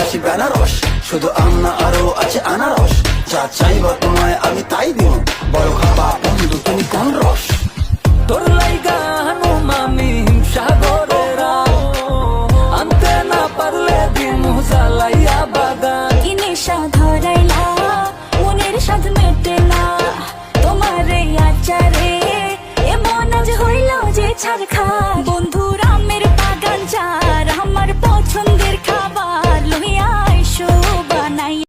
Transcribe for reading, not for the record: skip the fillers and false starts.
ভালোবাসি বেনারস, শুধু আন্না আরো আছে আনারস। যা চাইবা তোমায় আমি তাই দিব, বড় খাবা বন্ধু তুমি কোন রস। তোর লাইগা হানুমামি হিমসাগরেরা, আনতে না পারলে দিমু জ্বালাইয়া বাগান। কি নেশা ধরাইলা মনের স্বাদ মেটে না, তোমার এই আচারে এমন আজ হইল যে ছাড়খার।